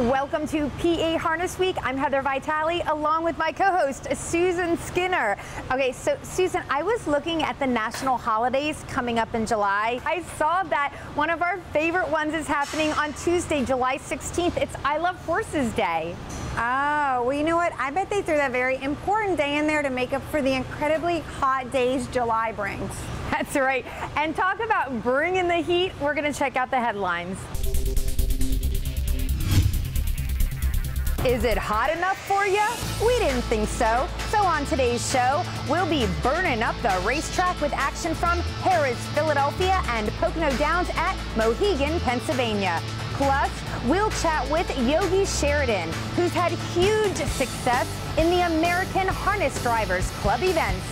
Welcome to PA Harness Week. I'm Heather Vitale along with my co-host Susan Skinner. Okay, so Susan, I was looking at the national holidays coming up in July. I saw that one of our favorite ones is happening on Tuesday, July 16th. It's I Love Horses Day. Oh, well, you know what? I bet they threw that very important day in there to make up for the incredibly hot days July brings. That's right. And talk about bringing the heat, we're going to check out the headlines. Is it hot enough for you? We didn't think so. So on today's show, we'll be burning up the racetrack with action from Harrah's, Philadelphia and Pocono Downs at Mohegan, Pennsylvania. Plus, we'll chat with Yogi Sheridan, who's had huge success in the American Harness Drivers Club events.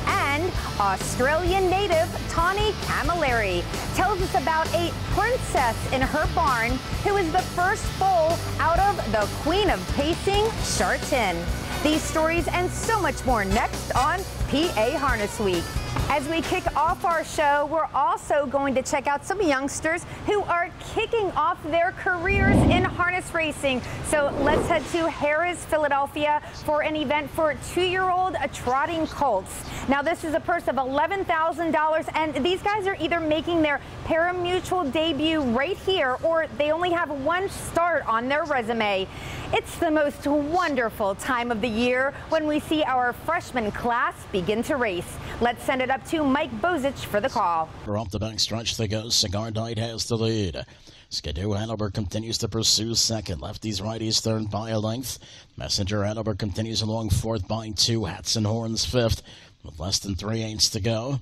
And Australian native Tawny Camilleri tells us about a princess in her barn who is the first foal out of the Queen of Pacing, Shartin. These stories and so much more next on PA Harness Week. As we kick off our show, we're also going to check out some youngsters who are kicking off their careers in harness racing. So let's head to Harrah's, Philadelphia for an event for 2-year-old trotting colts. Now this is a purse of $11,000 and these guys are either making their pari-mutuel debut right here or they only have one start on their resume. It's the most wonderful time of the year when we see our freshman class begin to race. Let's send it up to Mike Bozich for the call. Off the back stretch they go. Cigar Night has the lead. Skidoo Hanover continues to pursue second. Lefties, righties, third by a length. Messenger Hanover continues along fourth by 2. Hats and Horns fifth with less than 3/8 to go.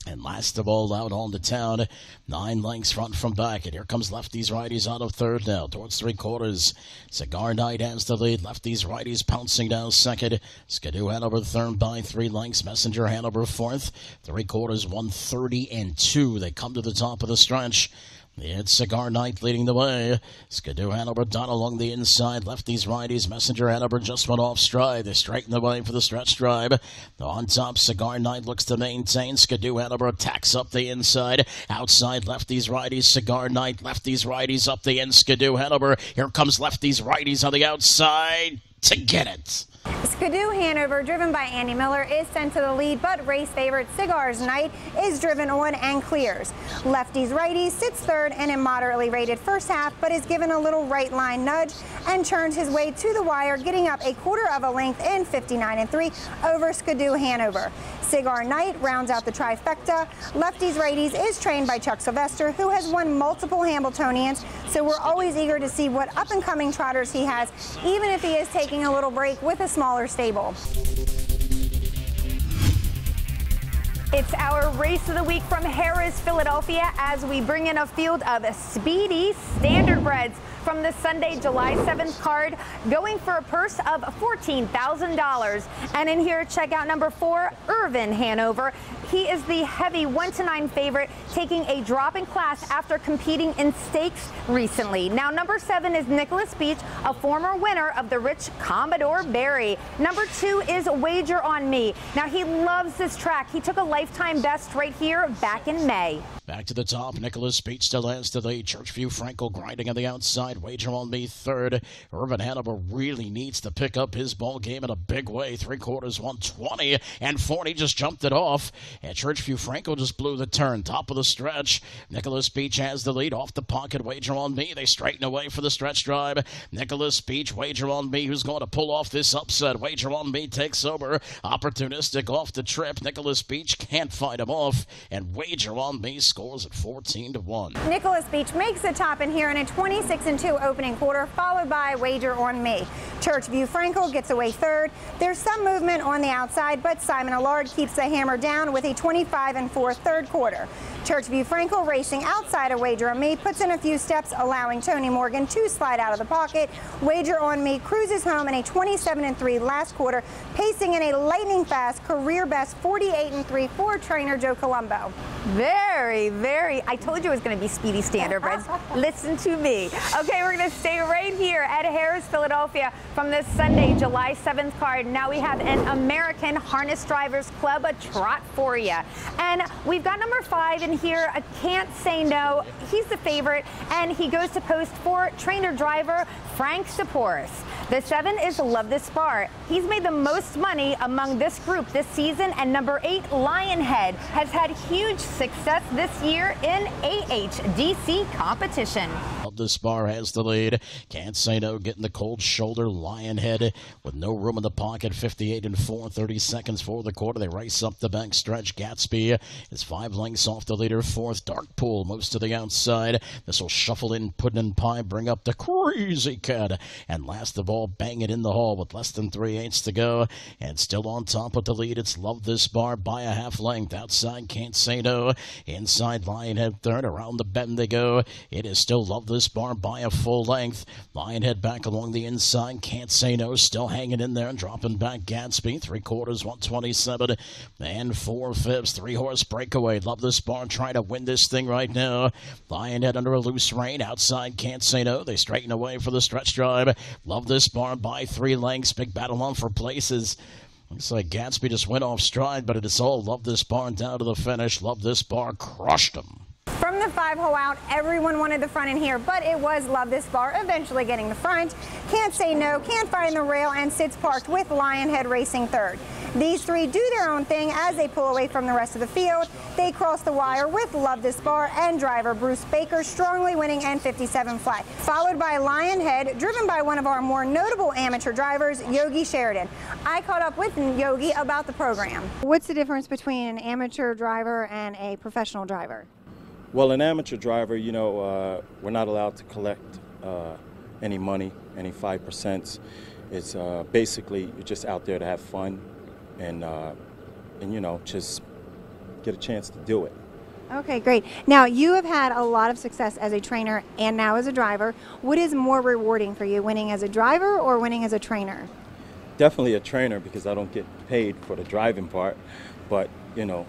And last of all, out on the town, 9 lengths front from back. And here comes lefties, righties out of third now, towards 3/4. Cigar Night has the lead. Lefties, righties pouncing down second. Skidoo Hanover third by 3 lengths. Messenger Hanover fourth. 3/4, 1:30 They come to the top of the stretch. It's Cigar Night leading the way. Skidoo Hanover done along the inside. Lefties, righties. Messenger Hanover just went off stride. They straighten the way for the stretch drive. On top, Cigar Night looks to maintain. Skidoo Hanover attacks up the inside. Outside, lefties, righties. Cigar Night, lefties, righties up the end. Skidoo Hanover. Here comes lefties, righties on the outside to get it. Skidoo Hanover, driven by Andy Miller, is sent to the lead, but race favorite Cigar Night is driven on and clears. Lefties righties sits third in a moderately rated first half, but is given a little right line nudge and churns his way to the wire, getting up 1/4 of a length in 59 3 over Skidoo Hanover. Cigar Night rounds out the trifecta. Lefties righties is trained by Chuck Sylvester, who has won multiple Hambletonians, so we're always eager to see what up-and-coming trotters he has, even if he is taking a little break with a smaller stable. It's our race of the week from Harrah's, Philadelphia, as we bring in a field of speedy standardbreds from the Sunday, July 7th card, going for a purse of $14,000. And in here, check out number 4, Irvin Hanover. He is the heavy 1-9 favorite, taking a drop in class after competing in stakes recently. Now, number 7 is Nicholas Beach, a former winner of the Rich Commodore Barry. Number 2 is Wager on Me. Now, he loves this track. He took a lifetime best right here back in May. Back to the top, Nicholas Beach still has to the Churchview Frankel grinding on the outside. Wager on Me third. Irvin Hanover really needs to pick up his ball game in a big way. 3/4, 1:20 just jumped it off. And Churchview Frankel just blew the turn. Top of the stretch. Nicholas Beach has the lead off the pocket. Wager on Me. They straighten away for the stretch drive. Nicholas Beach, Wager on Me, who's going to pull off this upset. Wager on Me takes over. Opportunistic off the trip. Nicholas Beach can't fight him off. And Wager on Me scores at 14-1. Nicholas Beach makes the top in here in a 26-2 opening quarter, followed by Wager on Me. Churchview Frankel gets away third. There's some movement on the outside, but Simon Allard keeps the hammer down with a 25-4 third quarter. Churchview Frankel racing outside of Wager on Me puts in a few steps, allowing Tony Morgan to slide out of the pocket. Wager on Me cruises home in a 27-3 last quarter, pacing in a lightning fast career best 48-3 for trainer Joe Colombo. Very, I told you it was going to be Speedy Standardbreds. Listen to me. Okay, we're going to stay right here at Harris, Philadelphia from this Sunday, July 7th card. Now we have an American Harness Drivers Club, a trot for you. And we've got number 5 in here, I Can't Say No. He's the favorite, and he goes to post for trainer driver Frank Saporis. The 7 is Love This Bar. He's made the most money among this group this season, and number 8, Lionhead, has had huge success this year in AHDC competition. Love This Bar has the lead. Can't Say No getting the cold shoulder. Lionhead with no room in the pocket, 58 and 4, 30 seconds for the quarter. They race up the back stretch. Gatsby is 5 lengths off the leader. 4th, Dark Pool moves to the outside. This will shuffle in Puddin' Pie, bring up the Crazy Cat, and last of all, bang it in the hall with less than 3/8 to go, and still on top with the lead. It's Love This Bar by a half length. Outside, Can't Say No. Inside, Lionhead third. Around the bend they go. It is still Love This Bar by a full length. Lionhead back along the inside. Can't Say No still hanging in there and dropping back. Gatsby 3/4, 127 and 4/5. 3-horse breakaway. Love This Bar trying to win this thing right now. Lionhead under a loose rein. Outside, Can't Say No. They straighten away for the stretch drive. Love This Bar by 3 lengths. Big battle on for places. Looks like Gatsby just went off stride, but it is all Love This Bar down to the finish. Love This Bar crushed him. From the 5-hole out, everyone wanted the front in here, but it was Love This Bar eventually getting the front. Can't Say No, can't find the rail, and sits parked with Lionhead racing third. These 3 do their own thing as they pull away from the rest of the field. They cross the wire with Love This Bar and driver Bruce Baker strongly winning and 57 flat. Followed by Lionhead, driven by one of our more notable amateur drivers, Yogi Sheridan. I caught up with Yogi about the program. What's the difference between an amateur driver and a professional driver? Well, an amateur driver, you know, we're not allowed to collect any money, any 5%. It's basically you're just out there to have fun and you know, just get a chance to do it. Okay, great. Now, you have had a lot of success as a trainer and now as a driver. What is more rewarding for you, winning as a driver or winning as a trainer? Definitely a trainer, because I don't get paid for the driving part. But, you know,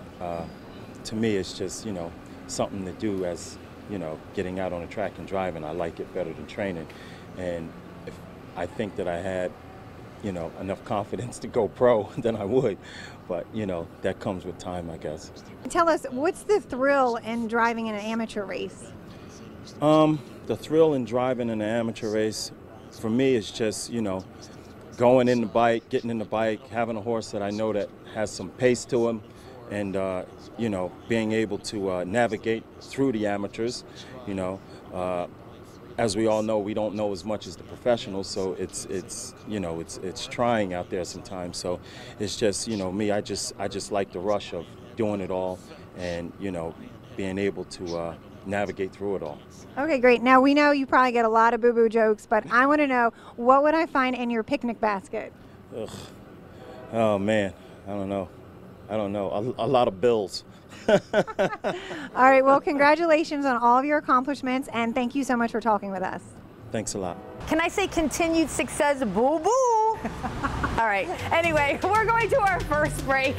to me, it's just, you know, something to do as, you know, getting out on the track and driving. I like it better than training. And if I think that I had, you know, enough confidence to go pro, then I would. But, you know, that comes with time, I guess. Tell us, what's the thrill in driving in an amateur race? The thrill in driving in an amateur race, for me, is just, you know, going in the bike, getting in the bike, having a horse that I know that has some pace to him, and, you know, being able to navigate through the amateurs. You know, as we all know, we don't know as much as the professionals, so it's you know, it's trying out there sometimes. So it's just, you know, me, I just like the rush of doing it all, and, you know, being able to navigate through it all. Okay, great. Now, we know you probably get a lot of boo-boo jokes, but I want to know, what would I find in your picnic basket? Ugh. Oh man, I don't know. A lot of bills. All right, well, congratulations on all of your accomplishments, and thank you so much for talking with us. Thanks a lot. Can I say continued success, boo-boo? All right, anyway, we're going to our first break,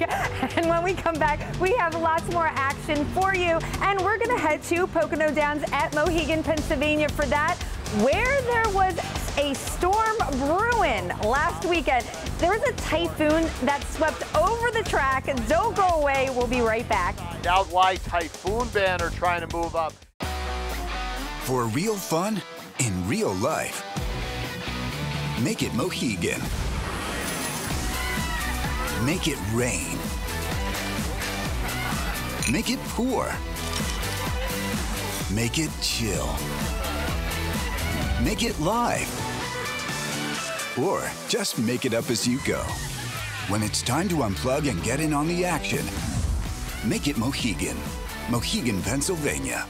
and when we come back, we have lots more action for you, and we're going to head to Pocono Downs at Mohegan, Pennsylvania for that, where there was a storm brewing last weekend. There was a typhoon that swept over the track. Don't go away. We'll be right back. Out why Typhoon banner trying to move up. For real fun in real life, make it Mohegan. Make it rain. Make it pour. Make it chill. Make it live. Or just make it up as you go. When it's time to unplug and get in on the action, make it Mohegan. Mohegan, Pennsylvania.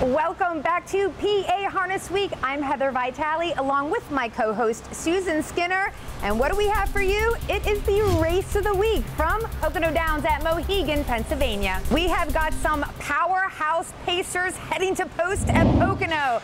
Welcome back to PA Harness Week. I'm Heather Vitale along with my co-host Susan Skinner. And what do we have for you? It is the race of the week from Pocono Downs at Mohegan, Pennsylvania. We have got some powerhouse pacers heading to post at Pocono.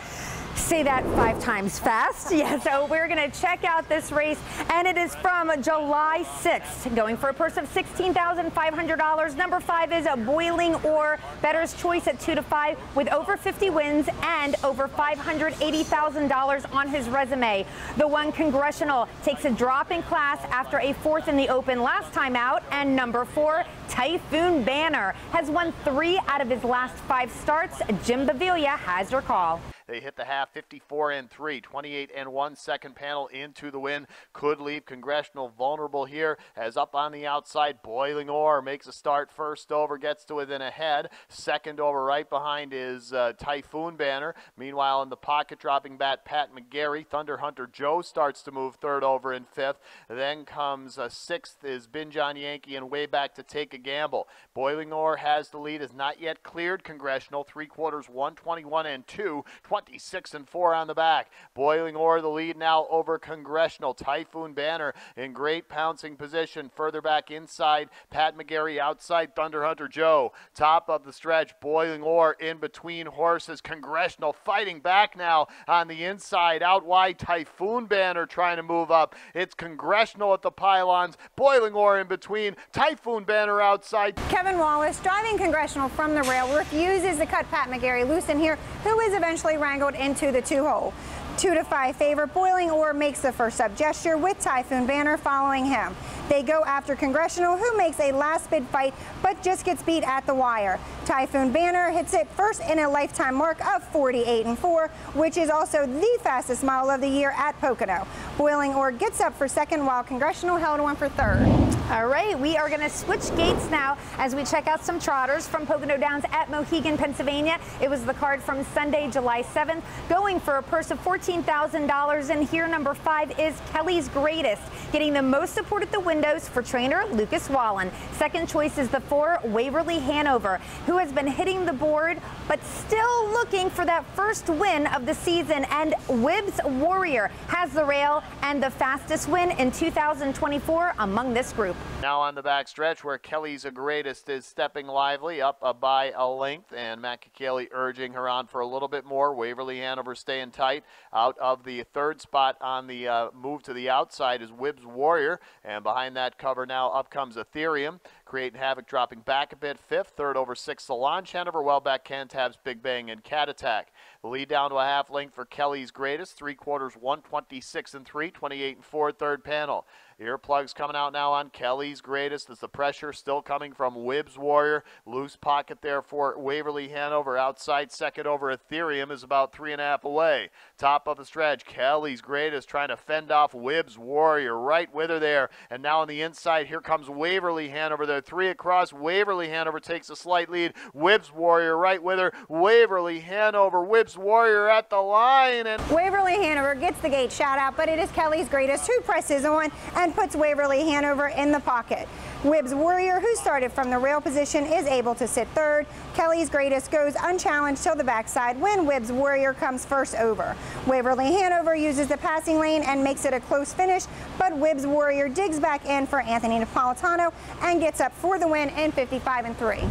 Say that 5 times fast. Yeah, so we're going to check out this race, and it is from July 6th, going for a purse of $16,500. Number 5 is a Boiling Ore, bettor's choice at 2 to 5, with over 50 wins and over $580,000 on his resume. The 1 Congressional takes a drop in class after a 4th in the Open last time out, and number 4, Typhoon Banner, has won 3 out of his last 5 starts. Jim Baviglia has your call. They hit the half 54-3, 28-1 second panel into the win. Could leave Congressional vulnerable here as up on the outside. Boiling Ore makes a start first over, gets to within a head. Second over right behind is Typhoon Banner. Meanwhile, in the pocket, dropping bat Pat McGarry. Thunder Hunter Joe starts to move third over and 5th. Then comes 6th is Binjon Yankee and way back to Take a Gamble. Boiling Ore has the lead, is not yet cleared Congressional. 3/4, 121-2. 26-4 on the back. Boiling Ore the lead now over Congressional. Typhoon Banner in great pouncing position. Further back inside, Pat McGarry outside Thunder Hunter Joe. Top of the stretch, Boiling Ore in between horses. Congressional fighting back now on the inside. Out wide, Typhoon Banner trying to move up. It's Congressional at the pylons. Boiling Ore in between. Typhoon Banner outside. Kevin Wallace, driving Congressional from the rail, refuses to cut Pat McGarry loose in here, who is eventually wrangled into the 2-hole. 2 to 5 favorite Boiling Ore makes the first up gesture with Typhoon Banner following him. They go after Congressional, who makes a last bid fight but just gets beat at the wire. Typhoon Banner hits it first in a lifetime mark of 48-4, which is also the fastest mile of the year at Pocono. Boiling Ore gets up for second while Congressional held on for third. All right, we are going to switch gates now as we check out some trotters from Pocono Downs at Mohegan, Pennsylvania. It was the card from Sunday, July 7th, going for a purse of $14,000. And here, number 5 is Kelly's Greatest, getting the most support at the windows for trainer Lucas Wallen. Second choice is the 4, Waverly Hanover, who has been hitting the board but still looking for that first win of the season. And Wibbs Warrior has the rail and the fastest win in 2024 among this group. Now on the back stretch, where Kelly's Greatest is stepping lively up by a length, and Matt Kakaley urging her on for a little bit more. Waverly Hanover staying tight. Out of the 3rd spot on the move to the outside is Wibbs Warrior, and behind that cover now up comes Ethereum. Creating Havoc dropping back a bit, 5th. 3rd over 6th, Solange Hanover, well back Cantab's Big Bang and Cat Attack. The lead down to a half length for Kelly's Greatest. 3/4, 126-3, 28-4, third panel. Earplugs coming out now on Kelly's Greatest as the pressure still coming from Wibbs Warrior. Loose pocket there for Waverly Hanover. Outside, second over Ethereum is about 3.5 away. Top of the stretch, Kelly's Greatest trying to fend off Wibbs Warrior. Right with her there. And now on the inside, here comes Waverly Hanover. They're 3 across. Waverly Hanover takes a slight lead. Wibbs Warrior right with her. Waverly Hanover, Wibbs Warrior at the line. And Waverly Hanover gets the gate shout out, but it is Kelly's Greatest who presses on and puts Waverly Hanover in the pocket. Wibbs Warrior, who started from the rail position, is able to sit third. Kelly's Greatest goes unchallenged till the backside when Wibbs Warrior comes first over. Waverly Hanover uses the passing lane and makes it a close finish, but Wibbs Warrior digs back in for Anthony Napolitano and gets up for the win in 55-3.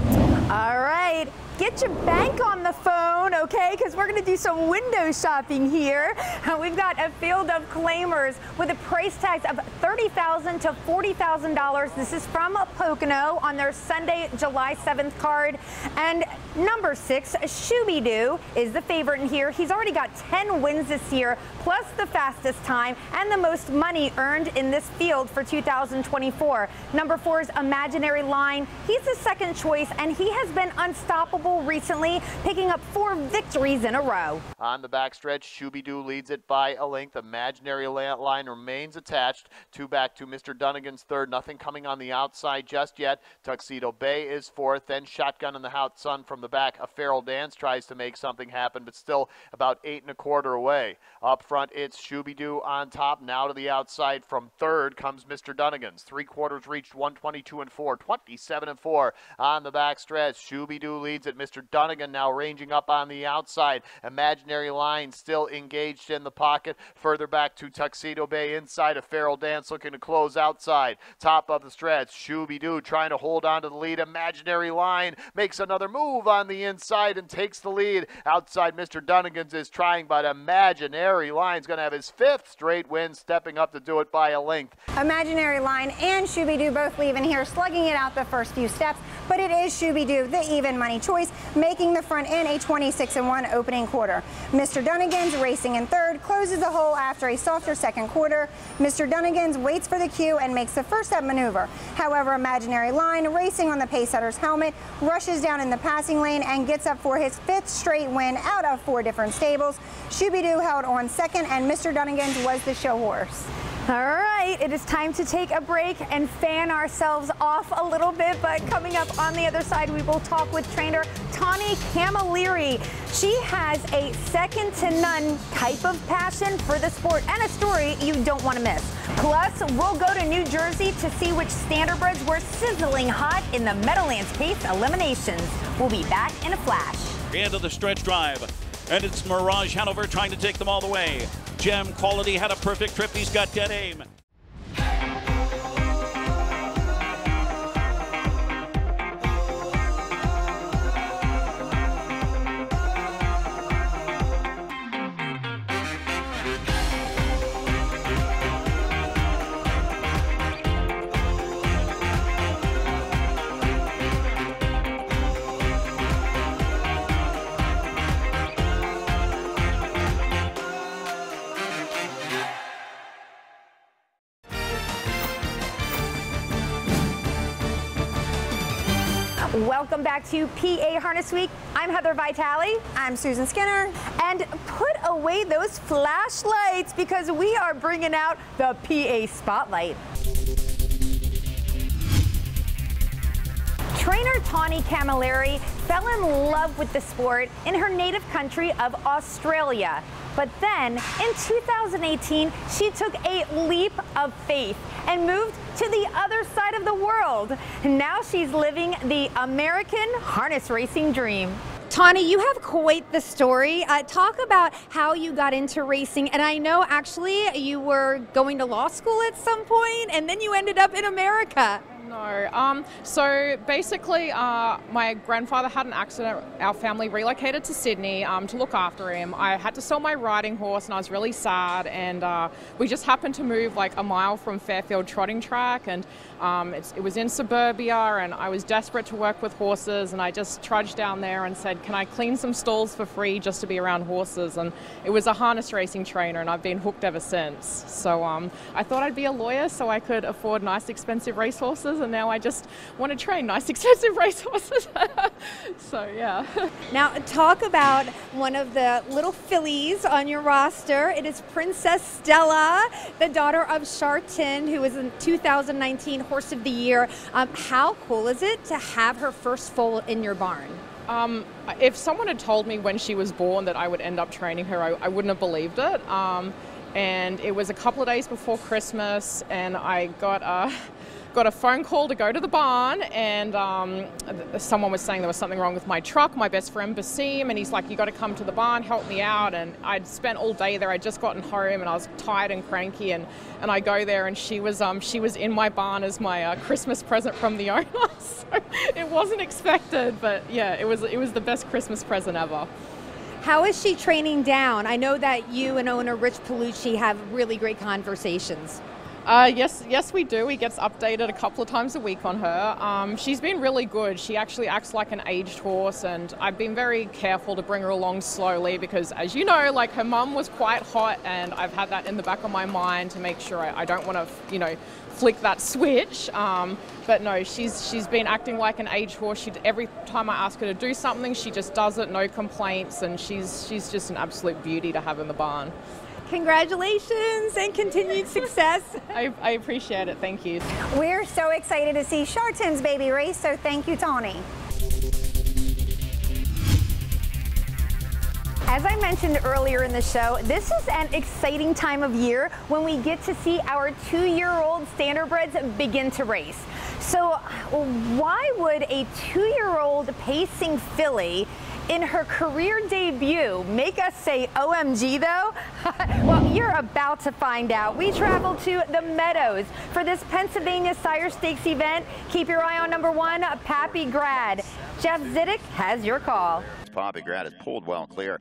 All right, get your bank on the phone, okay, because we're going to do some window shopping here. We've got a field of claimers with a price tags of $30,000 to $40,000. This is from Pocono on their Sunday, July 7th card. And number 6, Shooby-Doo, is the favorite in here. He's already got 10 wins this year, plus the fastest time and the most money earned in this field for 2024. Number 4 is Imaginary Line. He's the second choice, and he has been unstoppable recently, picking up 4 victories in a row. On the backstretch, Shooby-Doo leads it by a length. Imaginary Line remains attached. 2 back to Mr. Dunnigan's third. Nothing coming on the outside just yet. Tuxedo Bay is 4th. Then Shotgun in the Hot Sun from the back. A Feral Dance tries to make something happen, but still about 8 1/4 away. Up front, it's Shooby-Doo on top. Now to the outside from third comes Mr. Dunnigan's. 3/4 reached 122-4, 27-4 on the backstretch. Shooby-Doo leads it. Mr. Dunnigan now ranging up on the outside. Imaginary Line still engaged in the pocket. Further back to Tuxedo Bay inside of Farrell Dance looking to close outside. Top of the stretch, Shooby-Doo trying to hold on to the lead. Imaginary Line makes another move on the inside and takes the lead. Outside, Mr. Dunnigan's is trying, but Imaginary Line's going to have his 5th straight win, stepping up to do it by a length. Imaginary Line and Shooby-Doo both leaving here, slugging it out the first few steps, but it is Shooby-Doo, the even money choice, making the front in a 26-1 opening quarter. Mr. Dunnigan's racing in third, closes the hole after a softer second quarter. Mr. Dunnigan's waits for the cue and makes the first step maneuver. However, Imaginary Line, racing on the pacesetter's helmet, rushes down in the passing lane and gets up for his 5th straight win out of 4 different stables. Shooby-Doo held on second, and Mr. Dunnigan's was the show horse. All right, it is time to take a break and fan ourselves off a little bit, but coming up on the other side, we will talk with trainer Tawny Camilleri. She has a second-to-none type of passion for the sport and a story you don't want to miss. Plus, we'll go to New Jersey to see which standardbreds were sizzling hot in the Meadowlands Pace eliminations. We'll be back in a flash. Into the stretch drive, and it's Mirage Hanover trying to take them all the way. Gem Quality had a perfect trip. He's got dead aim. Welcome back to PA Harness Week. I'm Heather Vitale. I'm Susan Skinner. And put away those flashlights because we are bringing out the PA Spotlight. Trainer Tawny Camilleri fell in love with the sport in her native country of Australia. But then, in 2018, she took a leap of faith and moved to the other side of the world. Now she's living the American harness racing dream. Tawny, you have quite the story. Talk about how you got into racing. And I know actually you were going to law school at some point, and then you ended up in America. No. So basically, my grandfather had an accident. Our family relocated to Sydney to look after him. I had to sell my riding horse, and I was really sad. And we just happened to move like a mile from Fairfield Trotting Track, and it was in suburbia. And I was desperate to work with horses, and I just trudged down there and said, "Can I clean some stalls for free just to be around horses?" And it was a harness racing trainer, and I've been hooked ever since. So I thought I'd be a lawyer so I could afford nice, expensive racehorses. And now I just want to train nice, expensive racehorses. So, yeah. Now, talk about one of the little fillies on your roster. It is Princess Stella, the daughter of Shartin, who was in 2019 Horse of the Year. How cool is it to have her first foal in your barn? If someone had told me when she was born that I would end up training her, I wouldn't have believed it. And it was a couple of days before Christmas, and I got a phone call to go to the barn, and someone was saying there was something wrong with my truck, my best friend Basim, and he's like, "You got to come to the barn, help me out." And I'd spent all day there. I'd just gotten home, and I was tired and cranky, and I go there, and she was in my barn as my Christmas present from the owner. So it wasn't expected, but yeah, it was the best Christmas present ever. How is she training down? I know that you and owner Rich Palucci have really great conversations. Yes, we do. He gets updated a couple of times a week on her. She's been really good. She actually acts like an aged horse, and I've been very careful to bring her along slowly because, as you know, like her mum was quite hot, and I've had that in the back of my mind to make sure I don't want to, flick that switch. But no, she's been acting like an aged horse. Every time I ask her to do something, she just does it, no complaints, and she's just an absolute beauty to have in the barn. Congratulations and continued success. I appreciate it. Thank you. We're so excited to see Shartin's baby race, so thank you, Tawny. As I mentioned earlier in the show, this is an exciting time of year when we get to see our 2-year-old standardbreds begin to race. So why would a 2-year-old pacing filly in her career debut make us say OMG though? Well, you're about to find out. We travel to the Meadows for this Pennsylvania Sire Stakes event. Keep your eye on number 1, Pappy Grad. Jeff Zidek has your call. Pappy Grad is pulled well clear.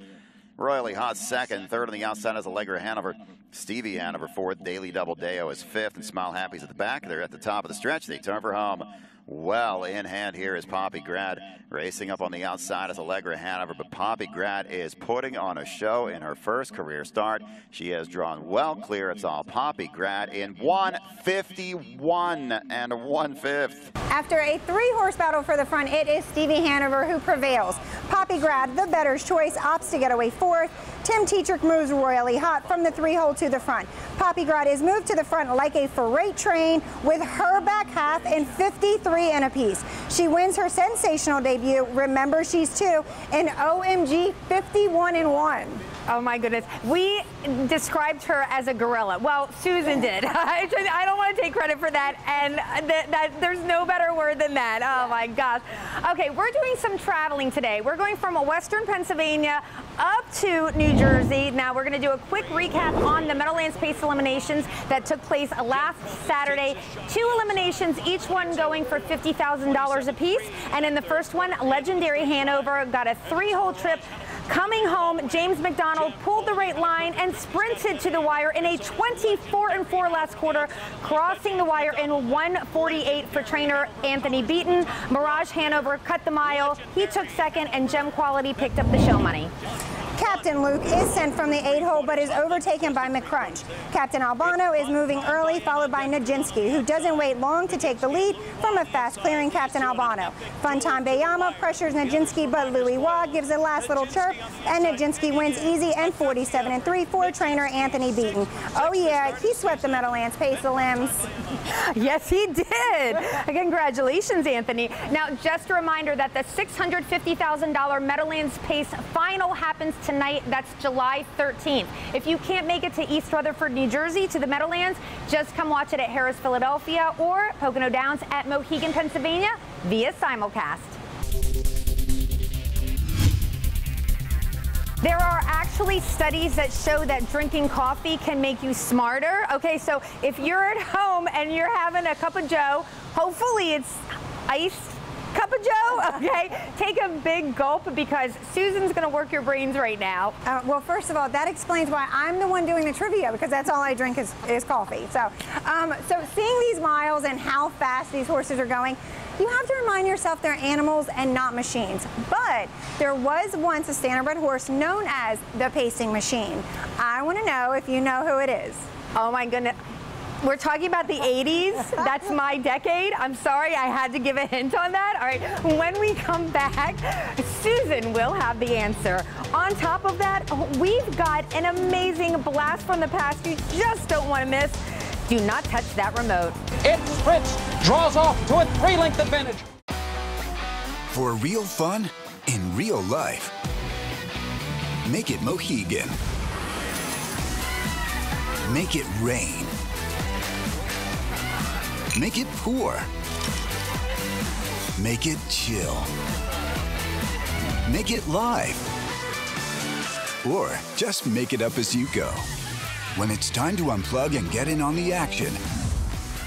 Royally Hot second. Third on the outside is Allegra Hanover. Stevie Hanover fourth. Daily Double Deo is fifth. And Smile Happy's at the back. They're at the top of the stretch. They turn for home. Well in hand here is Pappy Grad. Racing up on the outside is Allegra Hanover, but Pappy Grad is putting on a show in her first career start. She has drawn well clear. It's all Pappy Grad in 151 and 1/5. After a 3-horse battle for the front, it is Stevie Hanover who prevails. Pappy Grad, the better choice, opts to get away fourth. Tim Tetrick moves Royally Hot from the 3-hole to the front. Pappy Grad is moved to the front like a freight train with her back half in 53 and a piece. She wins her sensational debut. Remember, she's 2 in OMG 51 and 1. Oh my goodness. We described her as a gorilla. Well, Susan did. I don't want to take credit for that, and there's no better word than that. Oh my gosh. Okay, we're doing some traveling today. We're going from Western Pennsylvania up to New Jersey. Now we're going to do a quick recap on the Meadowlands Pace eliminations that took place last Saturday. 2 eliminations, each one going for $50,000 apiece. And in the first one, Legendary Hanover got a 3-hole trip. Coming home, James McDonald pulled the right line and sprinted to the wire in a 24-4 last quarter, crossing the wire in 1:48 for trainer Anthony Beaton. Mirage Hanover cut the mile. He took second, and Gem Quality picked up the show money. Captain Luke is sent from the 8-hole but is overtaken by McCrunch. Captain Albano is moving early, followed by Nijinsky, who doesn't wait long to take the lead from a fast-clearing Captain Albano. Funtime Bayama pressures Nijinsky, but Louis Wah gives a last little chirp, and Nijinsky wins easy and 47-3 for trainer Anthony Beaton. Oh yeah, he swept the Meadowlands Pace limbs. Yes, he did. Congratulations, Anthony. Now, just a reminder that the $650,000 Meadowlands Pace final happens tonight. That's July 13th. If you can't make it to East Rutherford, New Jersey, to the Meadowlands, just come watch it at Harris, Philadelphia, or Pocono Downs at Mohegan, Pennsylvania, via simulcast. There are actually studies that show that drinking coffee can make you smarter. Okay, so if you're at home and you're having a cup of joe, hopefully it's iced cup of joe, okay? Take a big gulp, because Susan's gonna work your brains right now. Well, first of all, that explains why I'm the one doing the trivia, because that's all I drink is coffee. So seeing these miles and how fast these horses are going, you have to remind yourself they're animals and not machines. But there was once a standardbred horse known as the Pacing Machine. I want to know if you know who it is. Oh my goodness. We're talking about the 80s. That's my decade. I'm sorry, I had to give a hint on that. All right, when we come back, Susan will have the answer. On top of that, we've got an amazing blast from the past you just don't want to miss. Do not touch that remote. It's Fritz, draws off to a 3-length advantage. For real fun in real life, make it Mohegan. Make it rain. Make it pour. Make it chill. Make it live. Or just make it up as you go. When it's time to unplug and get in on the action,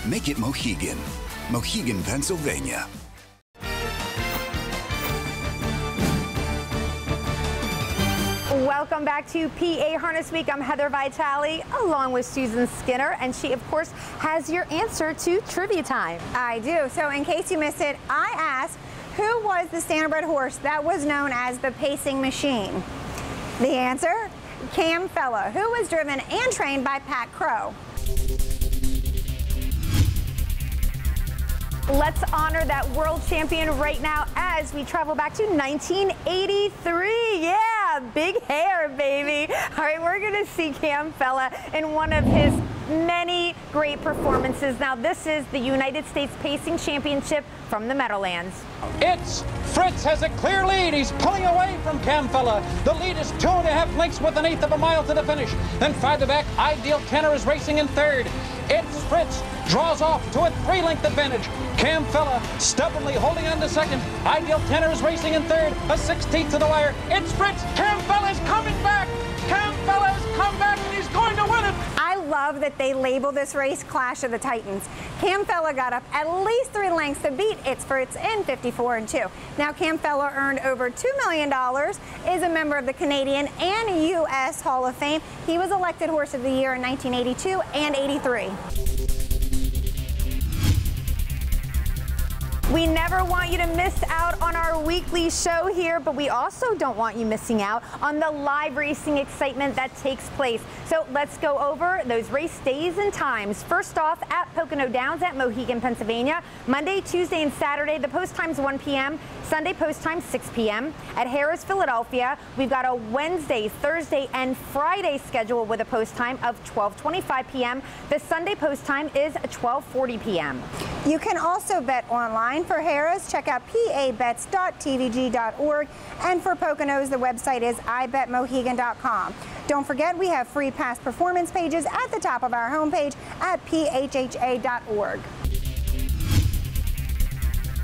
make it Mohegan. Mohegan, Pennsylvania. Welcome back to PA Harness Week. I'm Heather Vitale, along with Susan Skinner, and she, of course, has your answer to trivia time. I do. So in case you missed it, I asked, who was the standardbred horse that was known as the Pacing Machine? The answer? Cam Fella, who was driven and trained by Pat Crow. Let's honor that world champion right now as we travel back to 1983. Yeah, big hair, baby. All right, we're going to see Cam Fella in one of his many great performances. Now, this is the United States Pacing Championship from the Meadowlands. It's Fritz has a clear lead. He's pulling away from Cam Fella. The lead is 2.5 lengths with 1/8 of a mile to the finish. Then farther back, Ideal Tenor is racing in third. It's Fritz, draws off to a 3-length advantage. Cam Fella stubbornly holding on to second. Ideal Tenor is racing in third. A 16th to the wire. It's Fritz. Cam Fella's coming back. Cam Fella's come back and he's going to win it. I love that they label this race Clash of the Titans. Cam Fella got up at least 3 lengths to beat It's Fritz in 54-2. Now Cam Fella earned over $2 million, is a member of the Canadian and U.S. Hall of Fame. He was elected Horse of the Year in 1982 and 83. We never want you to miss out on our weekly show here, but we also don't want you missing out on the live racing excitement that takes place. So let's go over those race days and times. First off, at Pocono Downs at Mohegan, Pennsylvania, Monday, Tuesday, and Saturday, the post time's 1 p.m., Sunday post time 6 p.m. At Harrah's, Philadelphia, we've got a Wednesday, Thursday, and Friday schedule with a post time of 12:25 p.m. The Sunday post time is 12:40 p.m. You can also bet online for Harrah's. Check out pabets.tvg.org. And for Poconos, the website is ibetmohegan.com. Don't forget, we have free past performance pages at the top of our homepage at phha.org.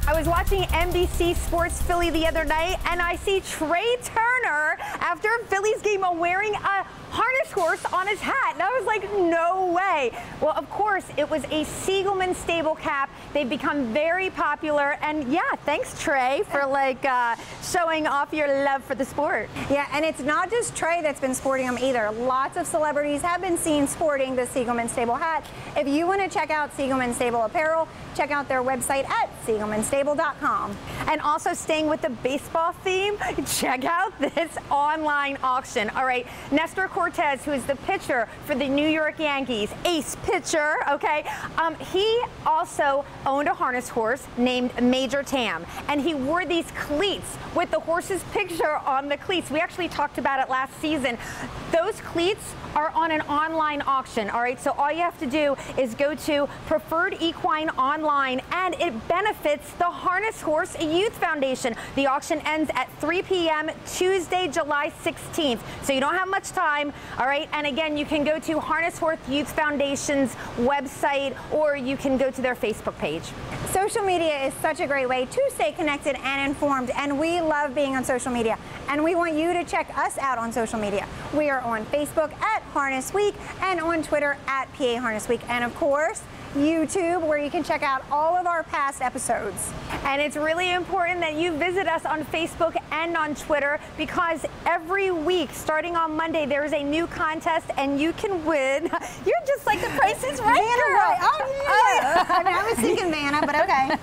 I was watching NBC Sports Philly the other night, and I see Trey Turner, after a Phillies game, wearing a harness horse on his hat. And I was like, no way. Well, of course, it was a Siegelman stable cap. They've become very popular. And yeah, thanks, Trey, for showing off your love for the sport. Yeah, and it's not just Trey that's been sporting them either. Lots of celebrities have been seen sporting the Siegelman stable hat. If you want to check out Siegelman Stable apparel, check out their website at siegelmanstable.com. And also staying with the baseball theme, check out this online auction. All right, Nestor Cortez, who is the pitcher for the New York Yankees, ace pitcher, okay? He also owned a harness horse named Major Tam, and he wore these cleats with the horse's picture on the cleats. We actually talked about it last season. Those cleats are on an online auction, all right? So all you have to do is go to Preferred Equine Online, and it benefits the Harness Horse Youth Foundation. The auction ends at 3 p.m. Tuesday, July 16th. So you don't have much time, all right? And again, you can go to Harness Horse Youth Foundation's website, or you can go to their Facebook page. Social media is such a great way to stay connected and informed, and we love being on social media. And we want you to check us out on social media. We are on Facebook at Harness Week and on Twitter at PA Harness Week. And of course, YouTube, where you can check out all of our past episodes. And it's really important that you visit us on Facebook and on Twitter, because every week, starting on Monday, there is a new contest and you can win. You're just like the Price is Right girl. Oh, yeah. I mean, I was thinking Vanna, but okay.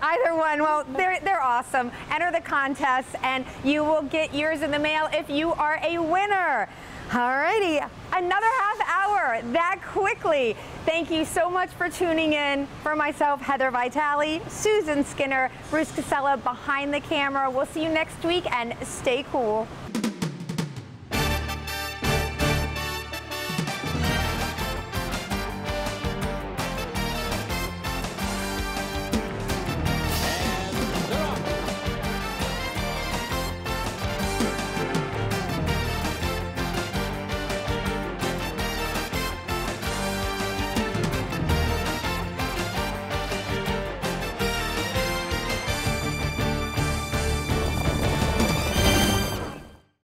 Either one. Well, they're awesome. Enter the contest and you will get yours in the mail if you are a winner. Alrighty, another half hour that quickly. Thank you so much for tuning in. For myself, Heather Vitale, Susan Skinner, Bruce Casella behind the camera. We'll see you next week, and stay cool.